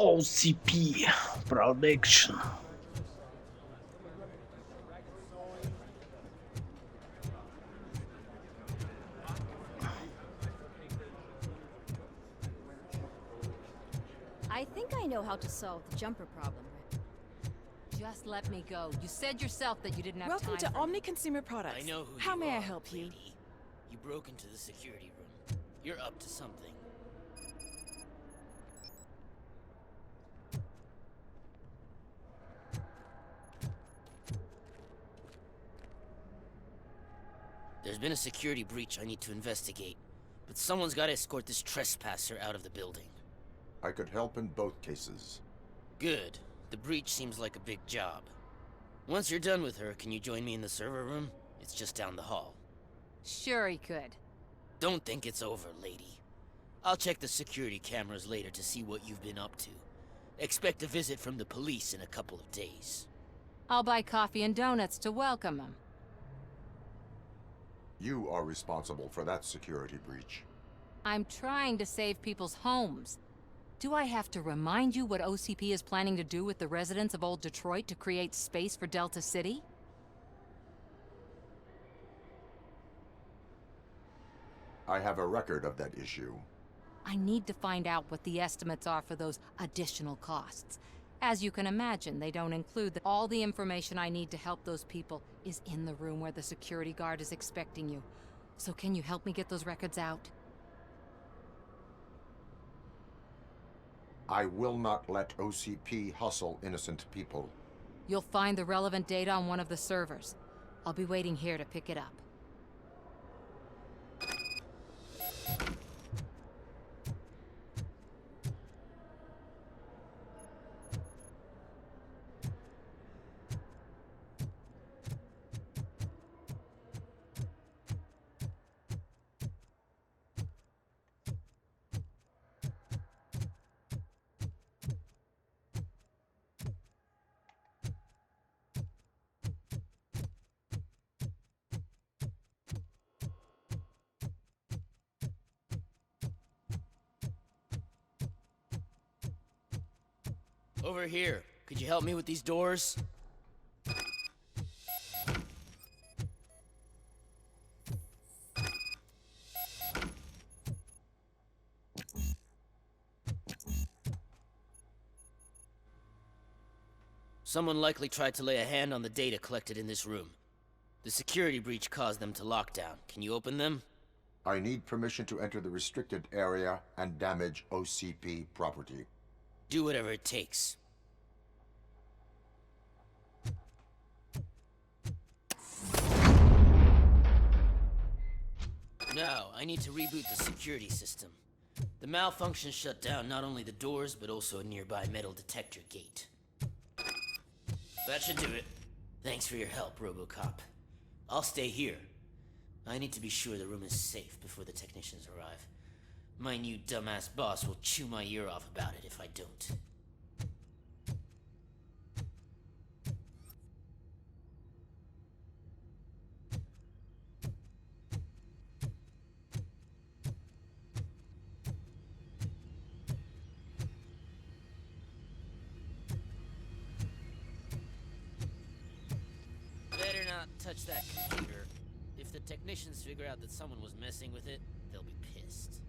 OCP Production. I think I know how to solve the jumper problem. Just let me go. You said yourself that you didn't have Welcome time to Omni Consumer Products. I know who How you may I are, help you? lady. You broke into the security room. You're up to something. There's been a security breach I need to investigate, but someone's got to escort this trespasser out of the building. I could help in both cases. Good. The breach seems like a big job. Once you're done with her, can you join me in the server room? It's just down the hall. Sure he could. Don't think it's over, lady. I'll check the security cameras later to see what you've been up to. Expect a visit from the police in a couple of days. I'll buy coffee and donuts to welcome him. You are responsible for that security breach. I'm trying to save people's homes. Do I have to remind you what OCP is planning to do with the residents of Old Detroit to create space for Delta City? I have a record of that issue. I need to find out what the estimates are for those additional costs. As you can imagine, they don't include all the information I need to help those people is in the room where the security guard is expecting you. So can you help me get those records out? I will not let OCP hustle innocent people. You'll find the relevant data on one of the servers. I'll be waiting here to pick it up. Over here. Could you help me with these doors? Someone likely tried to lay a hand on the data collected in this room. The security breach caused them to lock down. Can you open them? I need permission to enter the restricted area and damage OCP property. Do whatever it takes. Now, I need to reboot the security system. The malfunction shut down not only the doors, but also a nearby metal detector gate. That should do it. Thanks for your help, Robocop. I'll stay here. I need to be sure the room is safe before the technicians arrive. My new dumbass boss will chew my ear off about it if I don't. Better not touch that computer. If the technicians figure out that someone was messing with it, they'll be pissed.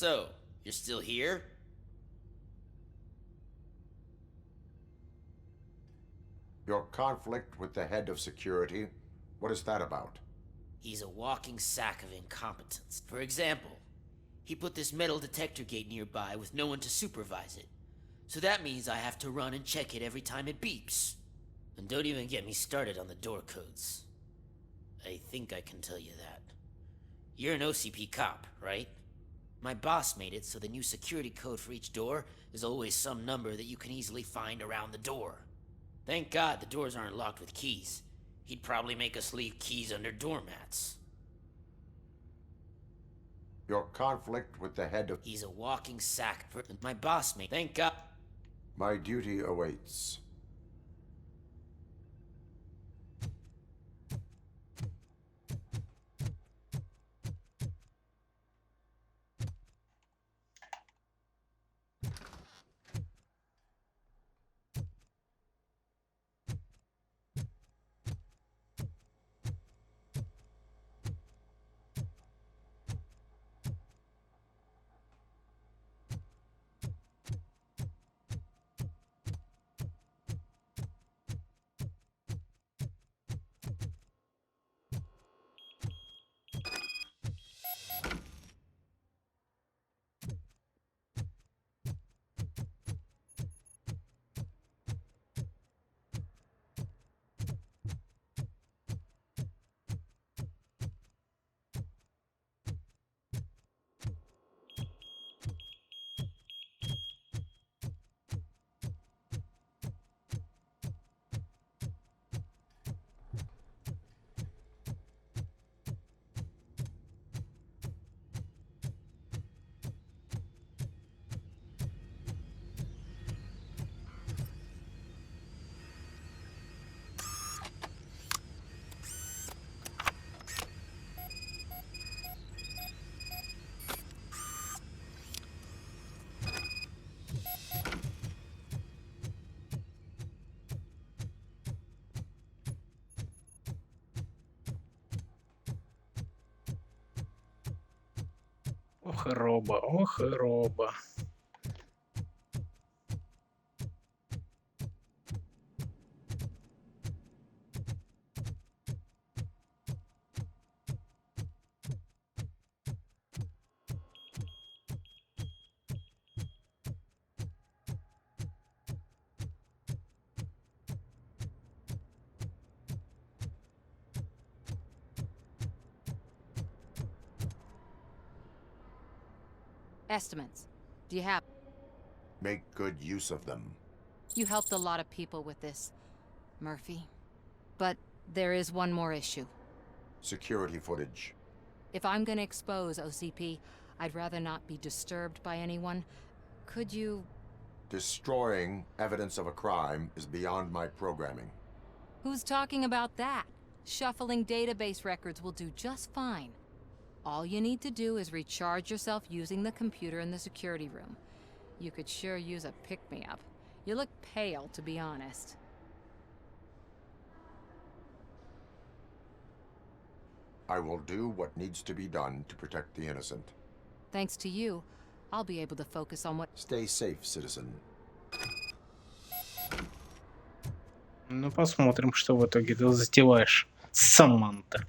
So, you're still here? Your conflict with the head of security, what is that about? He's a walking sack of incompetence. For example, he put this metal detector gate nearby with no one to supervise it. So that means I have to run and check it every time it beeps. And don't even get me started on the door codes. I think I can tell you that. You're an OCP cop, right? My boss made it so the new security code for each door is always some number that you can easily find around the door. Thank God the doors aren't locked with keys. He'd probably make us leave keys under doormats. Your conflict with the head of... He's a walking sack. My boss made... Thank God... My duty awaits. Ох и Роба, ох и Роба. Estimates. Do you have... Make good use of them. You helped a lot of people with this, Murphy. But there is one more issue. Security footage. If I'm gonna expose OCP, I'd rather not be disturbed by anyone. Could you... Destroying evidence of a crime is beyond my programming. Who's talking about that? Shuffling database records will do just fine. All you need to do is recharge yourself using the computer in the security room. You could sure use a pick-me-up. You look pale, to be honest. I will do what needs to be done to protect the innocent. Thanks to you, I'll be able to focus on what... Stay safe, citizen. Ну, посмотрим, что в итоге ты затеваешь, Саманта.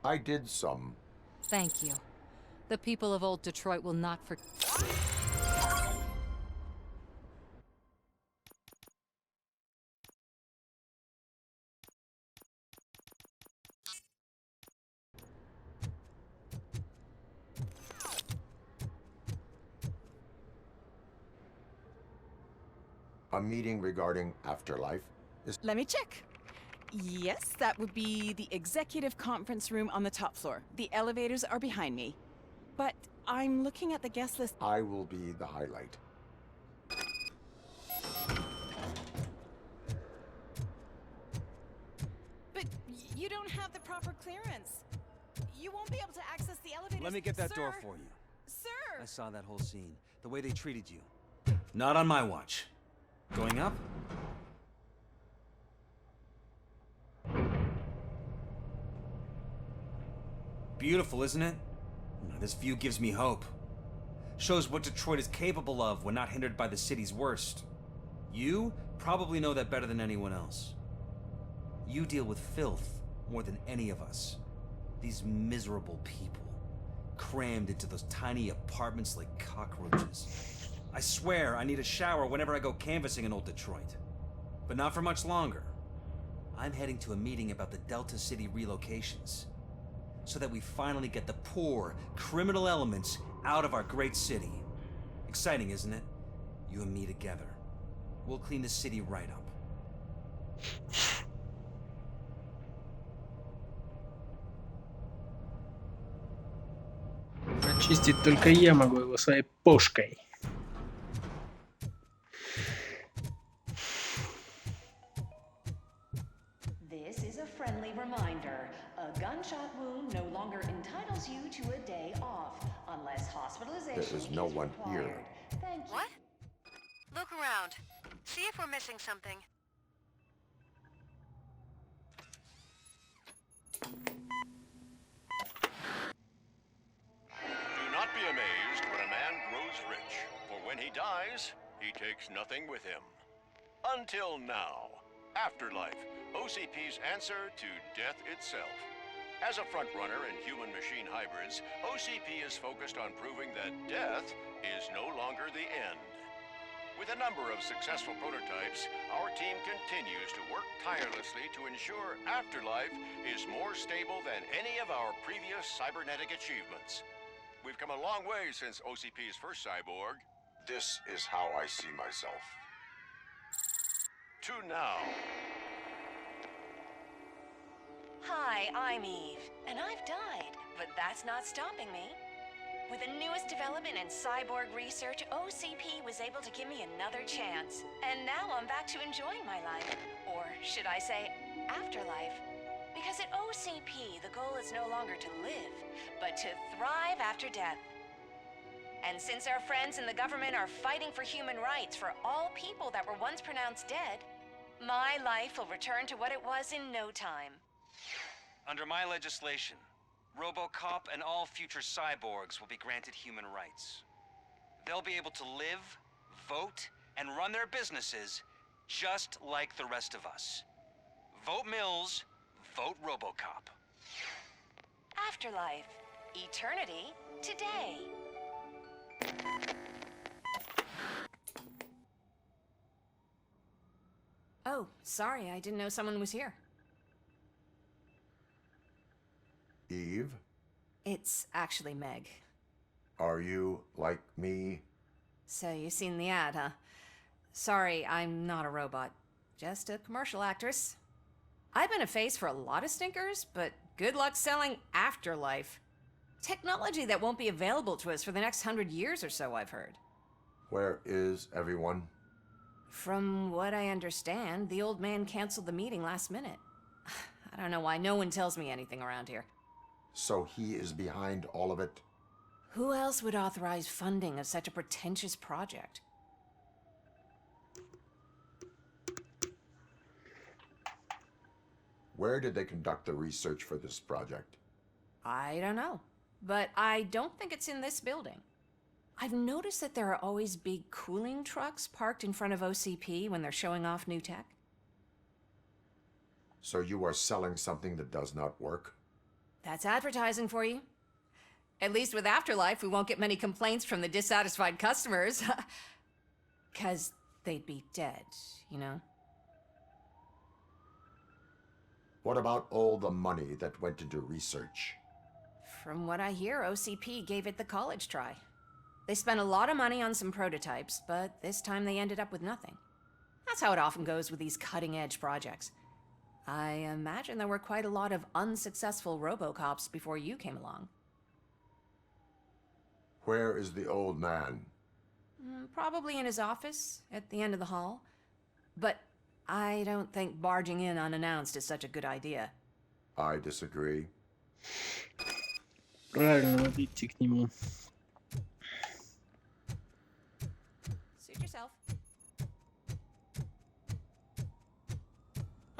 I did some. Thank you. The people of old Detroit will not forget. A meeting regarding afterlife is... Let me check. Yes, that would be the executive conference room on the top floor. The elevators are behind me. But I'm looking at the guest list. I will be the highlight. But you don't have the proper clearance. You won't be able to access the elevators. Let me get that door Sir. for you. Sir! I saw that whole scene. The way they treated you. Not on my watch. Going up? Beautiful, isn't it? This view gives me hope. Shows what Detroit is capable of when not hindered by the city's worst. You probably know that better than anyone else. You deal with filth more than any of us. These miserable people, crammed into those tiny apartments like cockroaches. I swear I need a shower whenever I go canvassing in old Detroit. But not for much longer. I'm heading to a meeting about the Delta City relocations, so that we finally get the poor, criminal elements out of our great city. Exciting, isn't it? You and me together. We'll clean the city right up. Очистить только я могу его своей пушкой. This is a friendly reminder. A gunshot wound no longer entitles you to a day off, unless hospitalization There is no one required. here. Thank you. What? Look around. See if we're missing something. Do not be amazed when a man grows rich, for when he dies, he takes nothing with him. Until now. Afterlife, OCP's answer to death itself. As a frontrunner in human-machine hybrids, OCP is focused on proving that death is no longer the end. With a number of successful prototypes, our team continues to work tirelessly to ensure Afterlife is more stable than any of our previous cybernetic achievements. We've come a long way since OCP's first cyborg. This is how I see myself. To now. Hi, I'm Eve, and I've died, but that's not stopping me. With the newest development in cyborg research, OCP was able to give me another chance. And now I'm back to enjoying my life. Or should I say, afterlife. Because at OCP, the goal is no longer to live, but to thrive after death. And since our friends in the government are fighting for human rights for all people that were once pronounced dead, my life will return to what it was in no time. Under my legislation, Robocop and all future cyborgs will be granted human rights. They'll be able to live, vote, and run their businesses just like the rest of us. Vote Mills, vote Robocop. Afterlife. Eternity. Today. Oh, sorry, I didn't know someone was here. Eve, It's actually Meg. are you like me? So you've seen the ad, huh? Sorry, I'm not a robot. Just a commercial actress. I've been a face for a lot of stinkers, but good luck selling Afterlife. Technology that won't be available to us for the next 100 years or so, I've heard. Where is everyone? From what I understand, the old man canceled the meeting last minute. I don't know why no one tells me anything around here. So he is behind all of it? Who else would authorize funding of such a pretentious project? Where did they conduct the research for this project? I don't know, but I don't think it's in this building. I've noticed that there are always big cooling trucks parked in front of OCP when they're showing off new tech. So you are selling something that does not work? That's advertising for you. At least with Afterlife, we won't get many complaints from the dissatisfied customers. 'Cause they'd be dead, you know? What about all the money that went into research? From what I hear, OCP gave it the college try. They spent a lot of money on some prototypes, but this time they ended up with nothing. That's how it often goes with these cutting-edge projects. I imagine there were quite a lot of unsuccessful Robocops before you came along. Where is the old man? Probably in his office, at the end of the hall. But I don't think barging in unannounced is such a good idea. I disagree. Правильно, идти к нему. Suit yourself.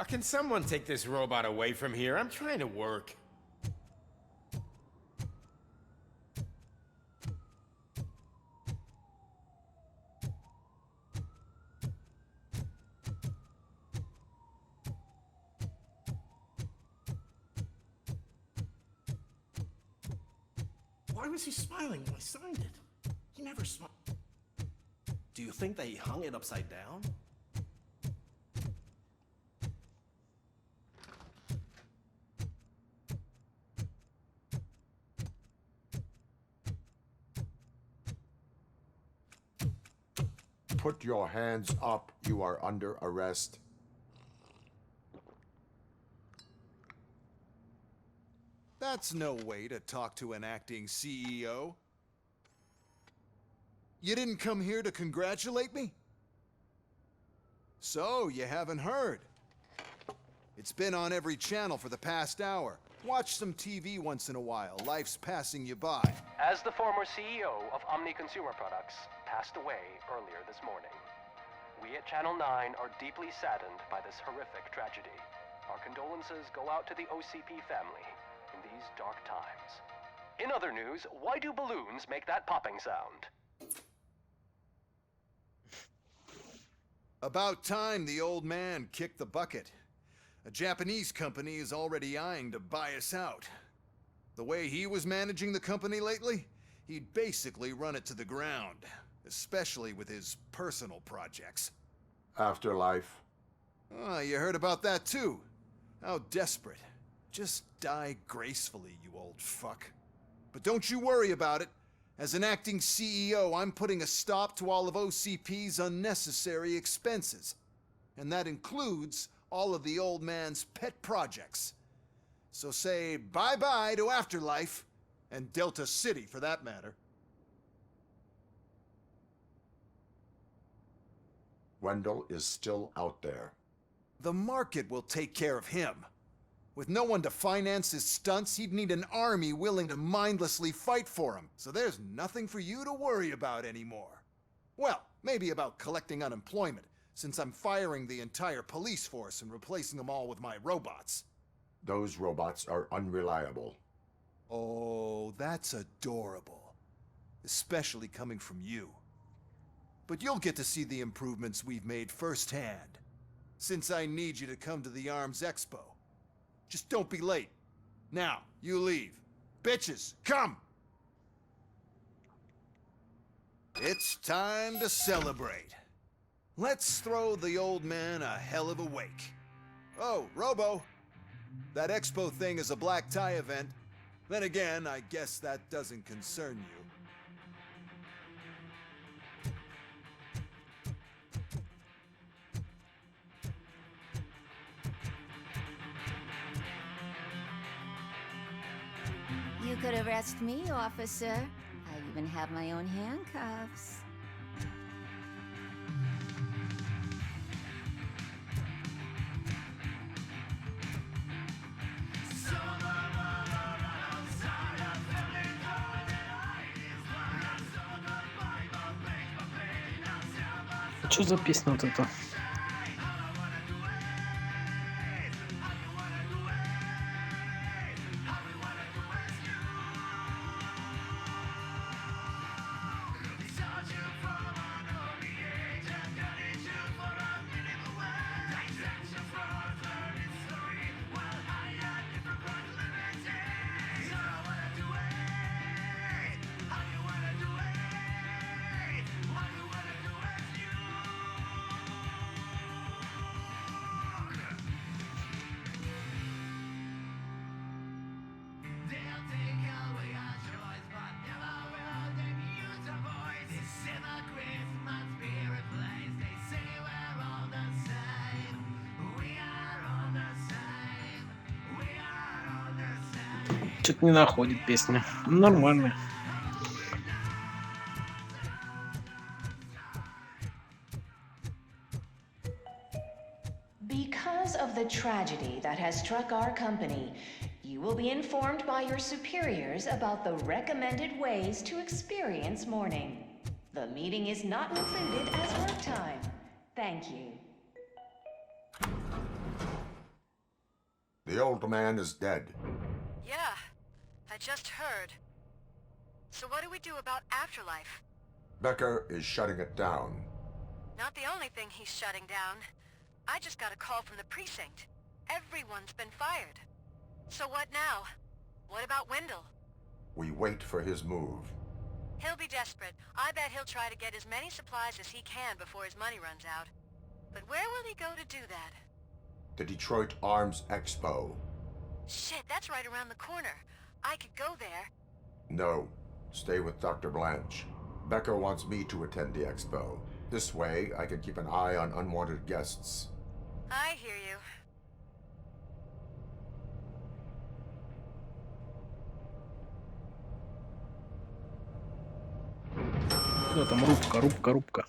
Can someone take this robot away from here? I'm trying to work. Why was he smiling when I signed it? He never smiled. Do you think they hung it upside down? Put your hands up. You are under arrest. That's no way to talk to an acting CEO. You didn't come here to congratulate me? So, you haven't heard. It's been on every channel for the past hour. Watch some TV once in a while. Life's passing you by. As the former CEO of Omni Consumer Products passed away earlier this morning, we at Channel 9 are deeply saddened by this horrific tragedy. Our condolences go out to the OCP family in these dark times. In other news, why do balloons make that popping sound? About time the old man kicked the bucket. A Japanese company is already eyeing to buy us out. The way he was managing the company lately, he'd basically run it to the ground, especially with his personal projects. Afterlife. Oh, you heard about that too. How desperate. Just die gracefully, you old fuck. But don't you worry about it. As an acting CEO, I'm putting a stop to all of OCP's unnecessary expenses. And that includes all of the old man's pet projects. So say bye-bye to Afterlife, and Delta City for that matter. Wendell is still out there. The market will take care of him. With no one to finance his stunts, he'd need an army willing to mindlessly fight for him. So there's nothing for you to worry about anymore. Well, maybe about collecting unemployment, since I'm firing the entire police force and replacing them all with my robots. Those robots are unreliable. Oh, that's adorable. Especially coming from you. But you'll get to see the improvements we've made firsthand, since I need you to come to the Arms Expo. Just don't be late. Now, you leave. Bitches, come! It's time to celebrate. Let's throw the old man a hell of a wake. Oh, Robo, that expo thing is a black tie event. Then again, I guess that doesn't concern you. You could arrest me, officer. I even have my own handcuffs. Что за песня вот эта? Что-то не находит песня. Нормально. Because of the tragedy that has struck our company, you will be informed by your superiors about the recommended ways to experience mourning. The meeting is not included as work time. Thank you. The old man is dead. Yeah, I just heard. So what do we do about afterlife? Becker is shutting it down. Not the only thing he's shutting down. I just got a call from the precinct. Everyone's been fired. So what now? What about Wendell? We wait for his move. He'll be desperate. I bet he'll try to get as many supplies as he can before his money runs out. But where will he go to do that? The Detroit Arms Expo. Shit, that's right around the corner. I could go there. No. Stay with Dr. Blanche. Becker wants me to attend the expo. This way, I can keep an eye on unwanted guests. I hear you. Что там? Рубка.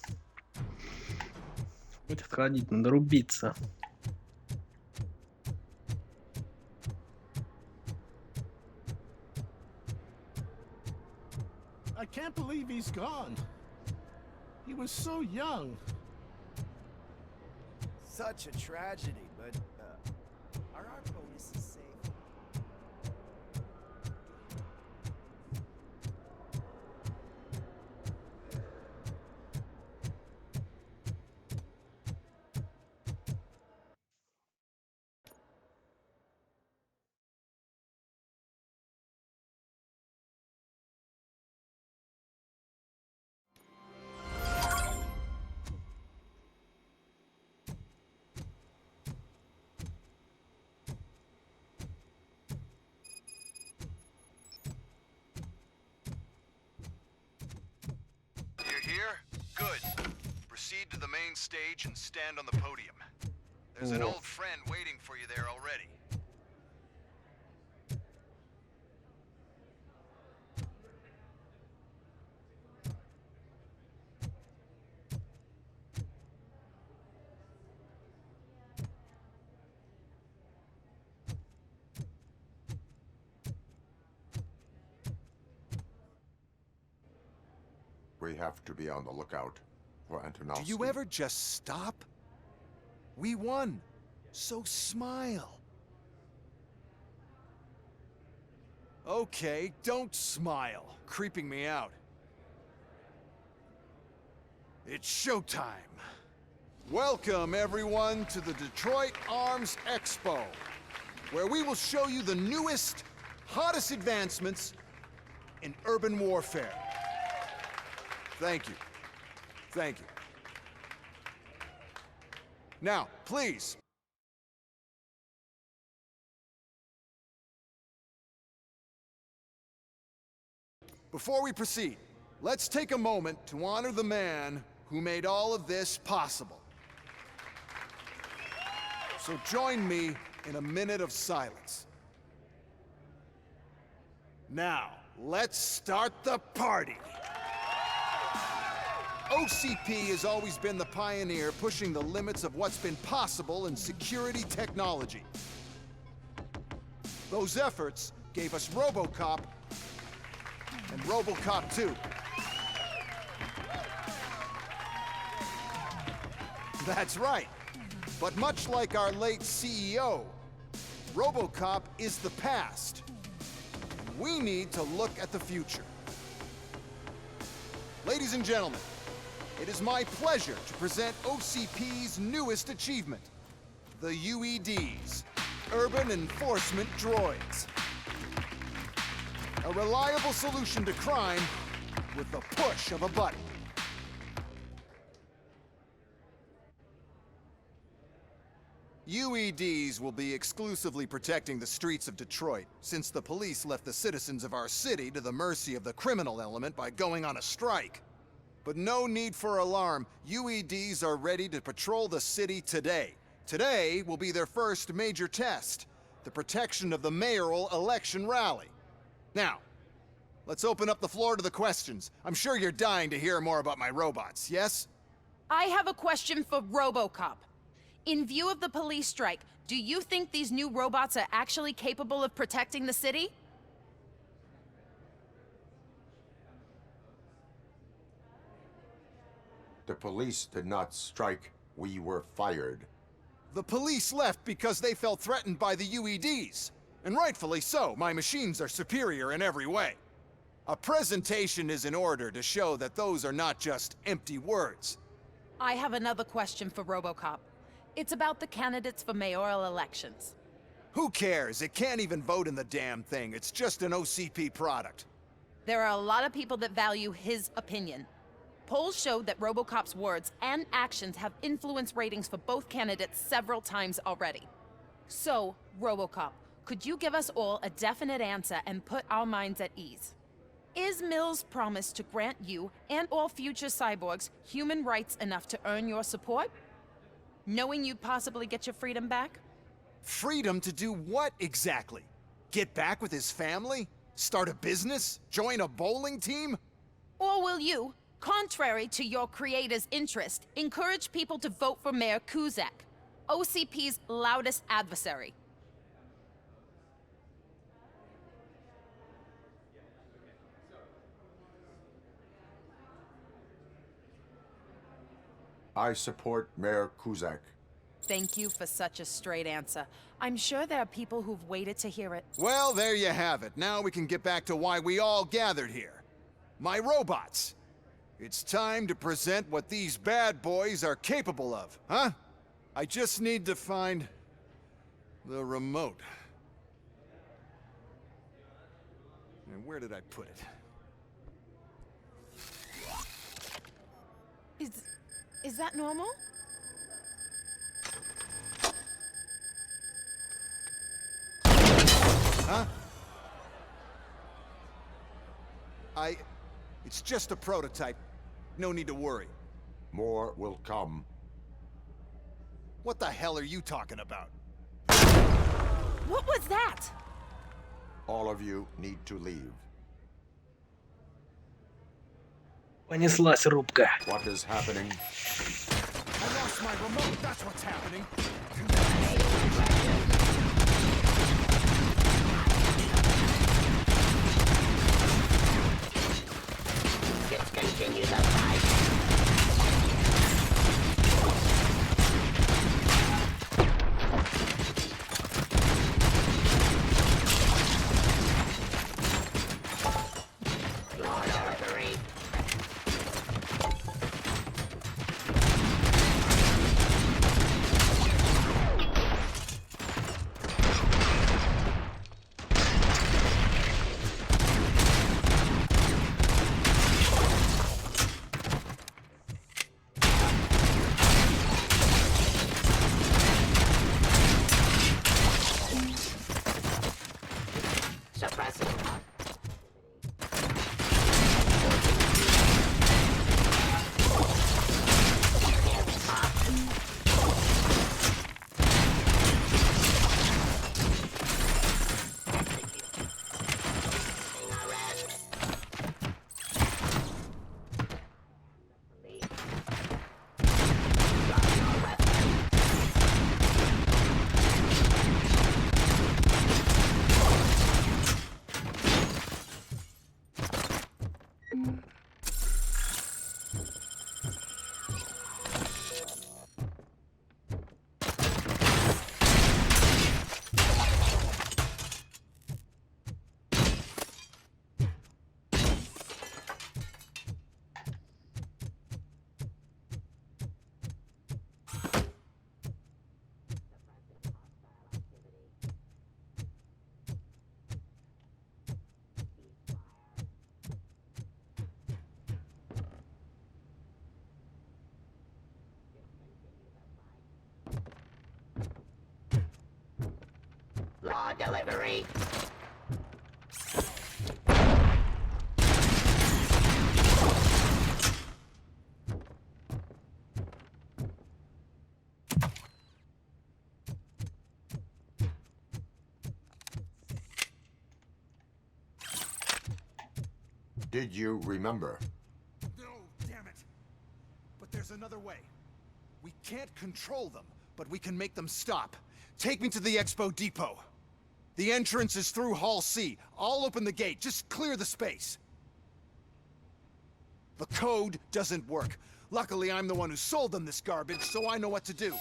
Хватит ходить, надо рубиться. I can't believe he's gone. He was so young. Such a tragedy, but are our bonuses safe? Here? Good. Proceed to the main stage and stand on the podium. There's an old friend waiting for you there already. We have to be on the lookout for Antonovsky. Do you ever just stop? We won, so smile. Okay, don't smile, creeping me out. It's showtime. Welcome, everyone, to the Detroit Arms Expo, where we will show you the newest, hottest advancements in urban warfare. Thank you. Thank you. Now, please. Before we proceed, let's take a moment to honor the man who made all of this possible. So join me in a minute of silence. Now, let's start the party. OCP has always been the pioneer pushing the limits of what's been possible in security technology. Those efforts gave us Robocop and Robocop 2. That's right. But much like our late CEO, Robocop is the past. We need to look at the future. Ladies and gentlemen, it is my pleasure to present OCP's newest achievement, the UEDs, Urban Enforcement Droids. A reliable solution to crime with the push of a button. UEDs will be exclusively protecting the streets of Detroit, since the police left the citizens of our city to the mercy of the criminal element by going on a strike. But no need for alarm. UEDs are ready to patrol the city today. Today will be their first major test, the protection of the mayoral election rally. Now, let's open up the floor to the questions. I'm sure you're dying to hear more about my robots, yes? I have a question for Robocop. In view of the police strike, do you think these new robots are actually capable of protecting the city? The police did not strike. We were fired. The police left because they felt threatened by the UEDs. And rightfully so. My machines are superior in every way. A presentation is in order to show that those are not just empty words. I have another question for Robocop. It's about the candidates for mayoral elections. Who cares? It can't even vote in the damn thing. It's just an OCP product. There are a lot of people that value his opinion. Polls showed that Robocop's words and actions have influenced ratings for both candidates several times already. So, Robocop, could you give us all a definite answer and put our minds at ease? Is Mills' promise to grant you and all future cyborgs human rights enough to earn your support? Knowing you'd possibly get your freedom back? Freedom to do what exactly? Get back with his family? Start a business? Join a bowling team? Or will you, contrary to your creator's interest, encourage people to vote for Mayor Kuzak, OCP's loudest adversary? I support Mayor Kuzak. Thank you for such a straight answer. I'm sure there are people who've waited to hear it. Well, there you have it. Now we can get back to why we all gathered here. My robots. It's time to present what these bad boys are capable of, huh? I just need to find the remote. And where did I put it? Is that normal? Huh? It's just a prototype. No need to worry. More will come. What the hell are you talking about? What was that? All of you need to leave. Понеслась рубка. What is happening? I lost my remote, that's what's happening. Discontinue the fight. Law delivery. Did you remember? No, damn it. But there's another way. We can't control them, but we can make them stop. Take me to the Expo Depot. The entrance is through Hall C. I'll open the gate. Just clear the space. The code doesn't work. Luckily, I'm the one who sold them this garbage, so I know what to do.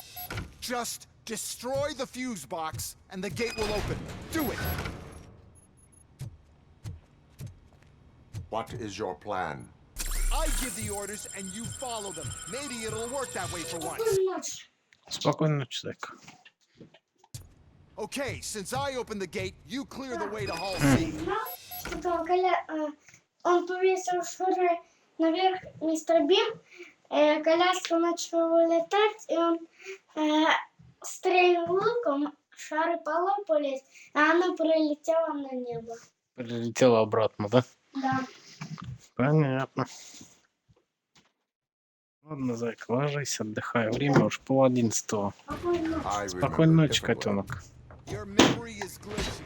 Just destroy the fuse box, and the gate will open. Do it! What is your plan? I give the orders, and you follow them. Maybe it'll work that way for once. Спокойной ночи, зайка. Okay, since I opened the gate, you clear the way to Hall C. Он повесил шуры наверх мистер Бин, коляска начала вылетать, и он стрельнул луком, шары полопались, а она пролетела на небо. Прилетела обратно, да? Да. Понятно. Ладно, зайка, ложись, отдыхай. Время уж 10:30. Спокойной ночи, котенок. Your memory is glitchy.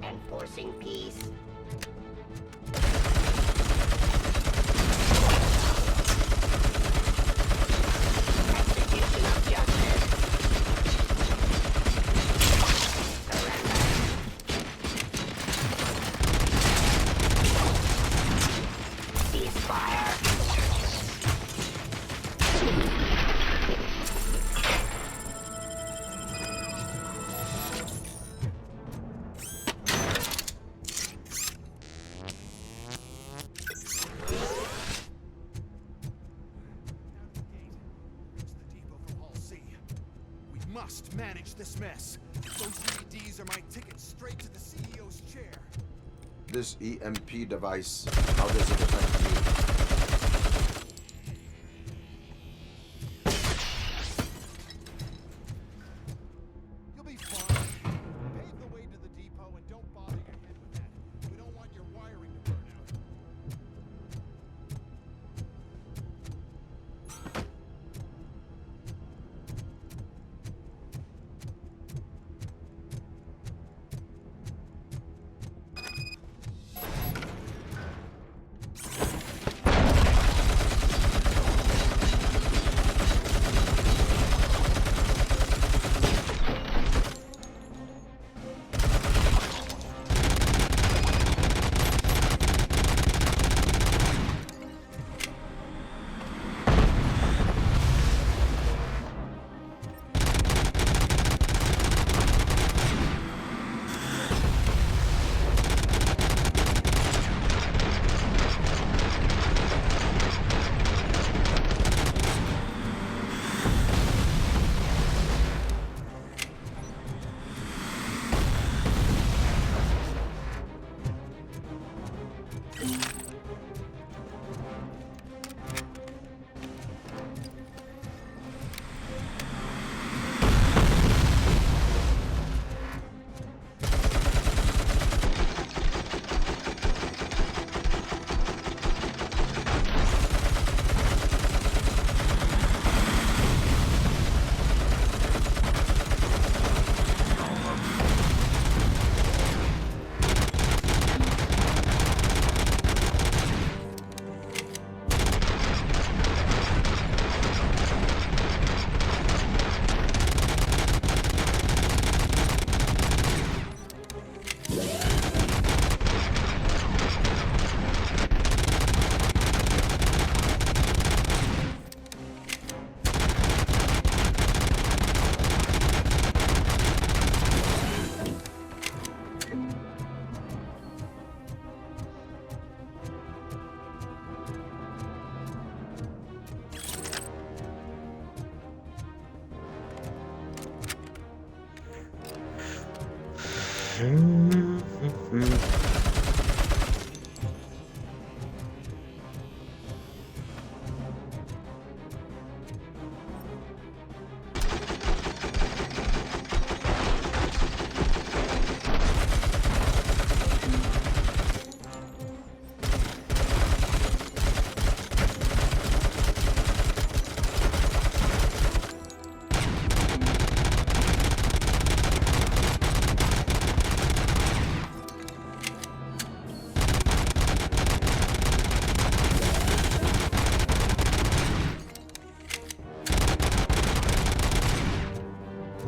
Enforcing peace. Execution of justice. Surrender. Ceasefire. Must manage this mess. Those EDs are my ticket straight to the CEO's chair. This EMP device, how does it affect you? You'll be fine. Pave the way to the depot and don't bother your head with that. We don't want your wiring to burn out.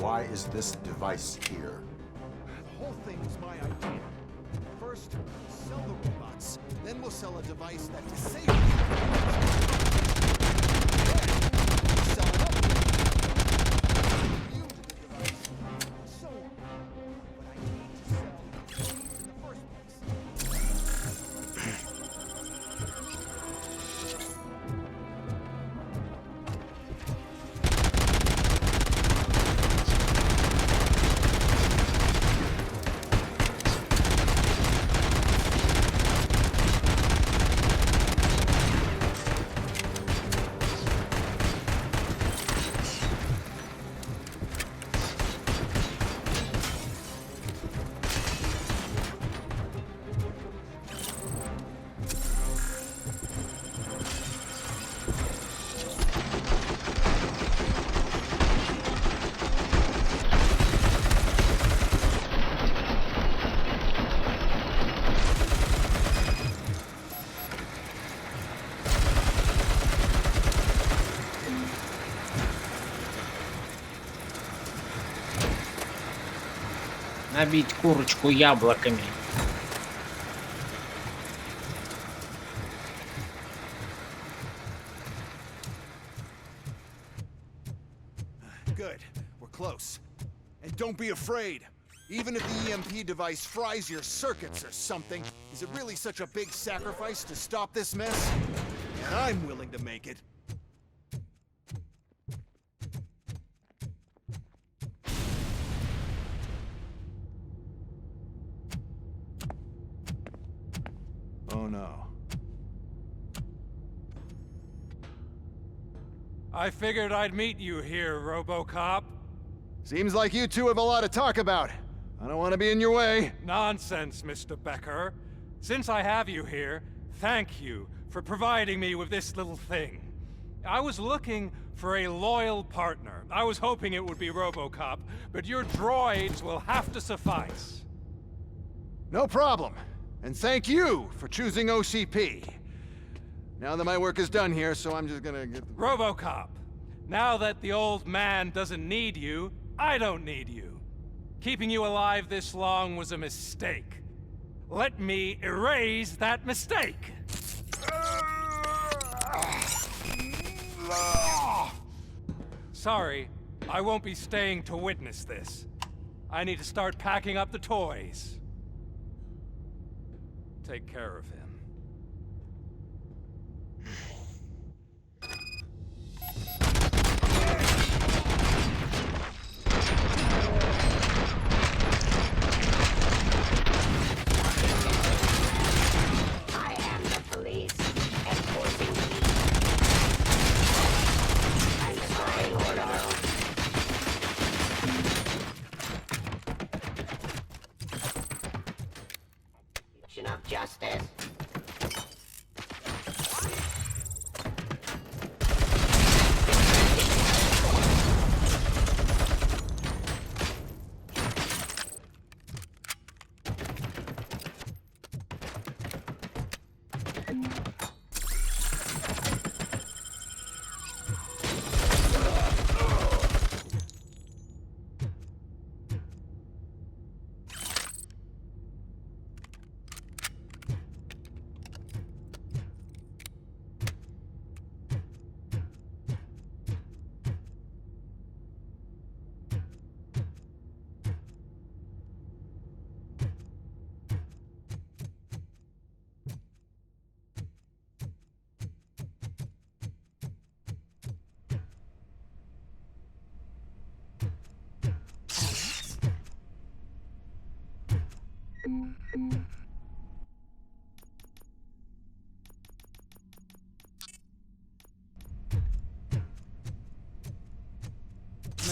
Why is this device here? The whole thing was my idea. First, sell the robots, then we'll sell a device that disables then we'll sell it up. Immune to the device, and so on. But I need to sell the device in the first place. Набить курочку яблоками. Good. We're close. And don't be afraid. Even if the EMP device fries your circuits or something, is it really such a big sacrifice to stop this mess? And I'm willing to make it. Oh no. I figured I'd meet you here, Robocop. Seems like you two have a lot to talk about. I don't want to be in your way. Nonsense, Mr. Becker. Since I have you here, thank you for providing me with this little thing. I was looking for a loyal partner. I was hoping it would be Robocop, but your droids will have to suffice. No problem. And thank you for choosing OCP. Now that my work is done here, so I'm just gonna get... Robocop, now that the old man doesn't need you, I don't need you. Keeping you alive this long was a mistake. Let me erase that mistake! Sorry, I won't be staying to witness this. I need to start packing up the toys. Take care of him. I am the police, enforcing peace. I'm defying order. Of justice.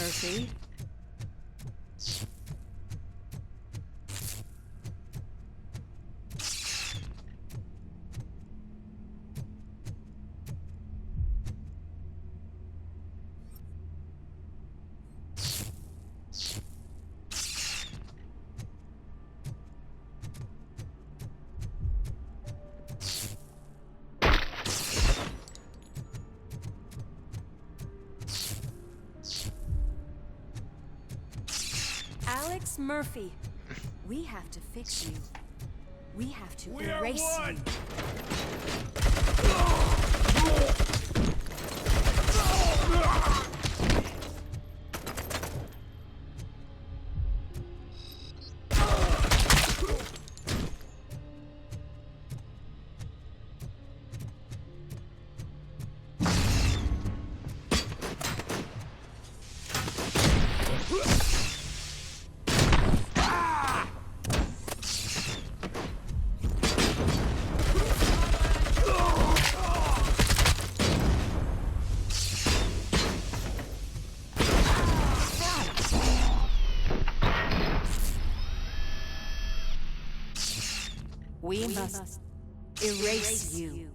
Murphy. Alex Murphy, we have to fix you. We have to erase you. We must erase you.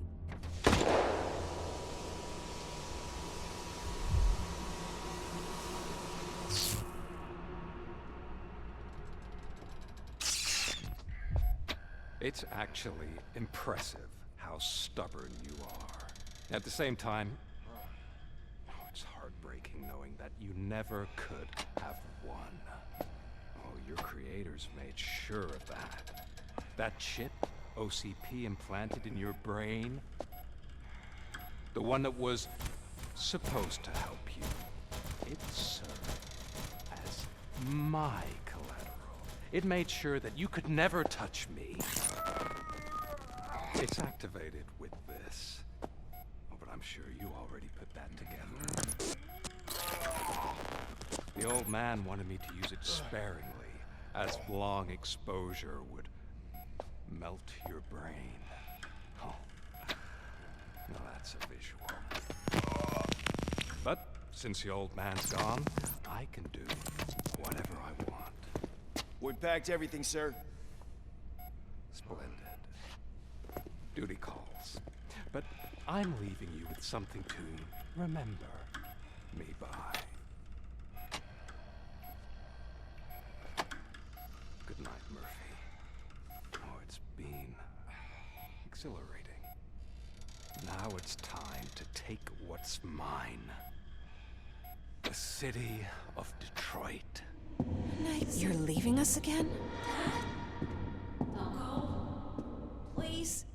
It's actually impressive how stubborn you are. At the same time, it's heartbreaking knowing that you never could have won. Oh, your creators made sure of that. That chip OCP implanted in your brain, the one that was supposed to help you, it served as my collateral. It made sure that you could never touch me. It's activated with this. Oh, but I'm sure you already put that together. The old man wanted me to use it sparingly, as long exposure would melt your brain. Oh, now that's a visual. But since the old man's gone, I can do whatever I want. We packed everything, sir. Splendid. Duty calls. But I'm leaving you with something to remember me by. Good night, Murphy. Oh, it's been exhilarating. Now it's time to take what's mine. The city of Detroit. You're leaving us again? Don't go. Please.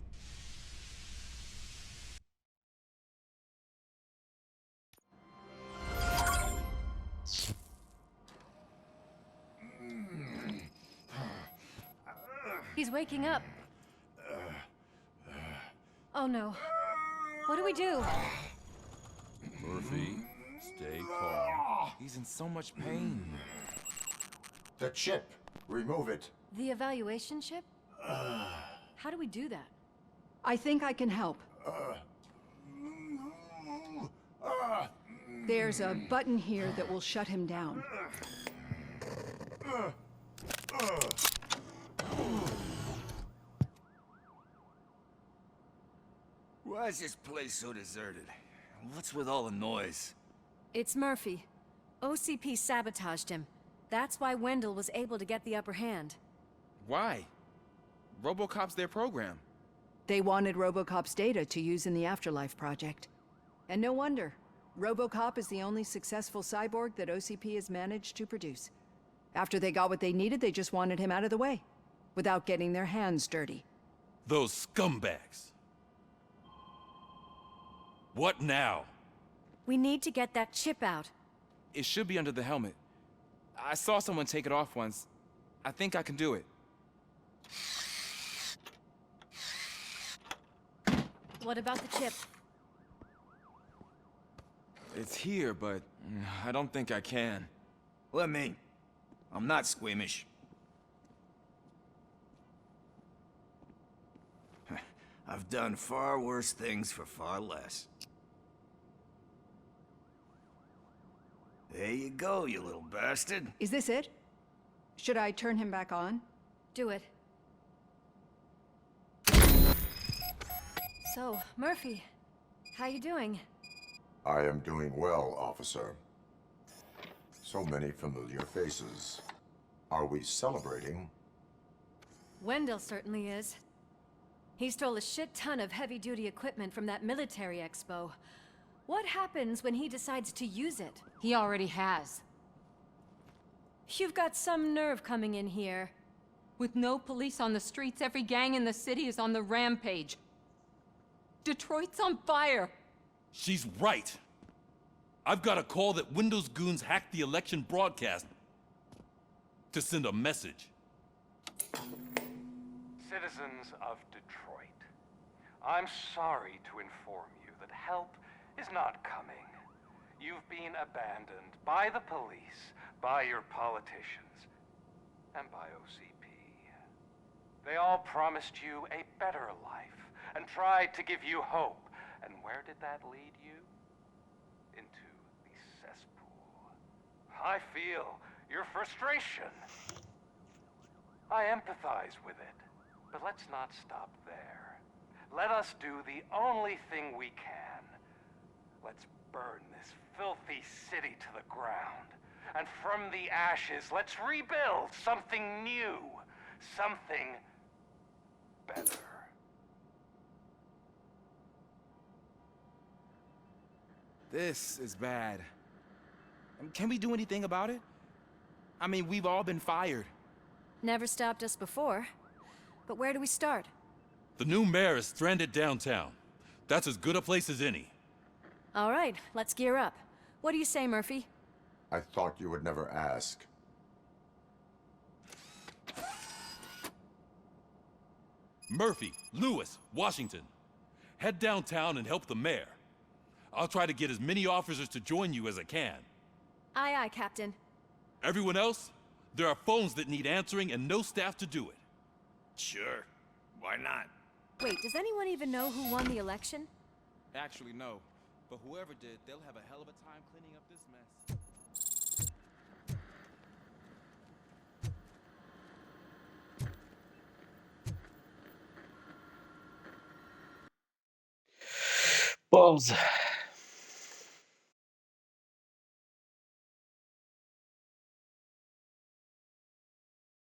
He's waking up. Oh no. What do we do? Murphy, stay calm. He's in so much pain. The chip. Remove it. The evaluation chip? How do we do that? I think I can help. There's a button here that will shut him down. Why is this place so deserted? What's with all the noise? It's Murphy. OCP sabotaged him. That's why Wendell was able to get the upper hand. Why? Robocop's their program. They wanted Robocop's data to use in the Afterlife project. And no wonder. Robocop is the only successful cyborg that OCP has managed to produce. After they got what they needed, they just wanted him out of the way, without getting their hands dirty. Those scumbags. What now? We need to get that chip out. It should be under the helmet. I saw someone take it off once. I think I can do it. What about the chip? It's here, but I don't think I can. Let me. I'm not squeamish. I've done far worse things for far less. There you go, you little bastard. Is this it? Should I turn him back on? Do it. So, Murphy, how you doing? I am doing well, officer. So many familiar faces. Are we celebrating? Wendell certainly is. He stole a shit ton of heavy-duty equipment from that military expo. What happens when he decides to use it? He already has. You've got some nerve coming in here. With no police on the streets, every gang in the city is on the rampage. Detroit's on fire. She's right. I've got a call that Windows goons hacked the election broadcast to send a message. Citizens of Detroit, I'm sorry to inform you that help is not coming. You've been abandoned by the police, by your politicians, and by OCP. They all promised you a better life and tried to give you hope. And where did that lead you? Into the cesspool. I feel your frustration. I empathize with it, but let's not stop there. Let us do the only thing we can. Let's burn this filthy city to the ground. And from the ashes, let's rebuild something new. Something better. This is bad. Can we do anything about it? I mean, we've all been fired. Never stopped us before. But where do we start? The new mayor is stranded downtown. That's as good a place as any. All right, let's gear up. What do you say, Murphy? I thought you would never ask. Murphy, Lewis, Washington. Head downtown and help the mayor. I'll try to get as many officers to join you as I can. Aye, aye, Captain. Everyone else? There are phones that need answering and no staff to do it. Sure. Why not? Wait, does anyone even know who won the election? Actually, no. But whoever did, they'll have a hell of a time cleaning up this mess. Пауза.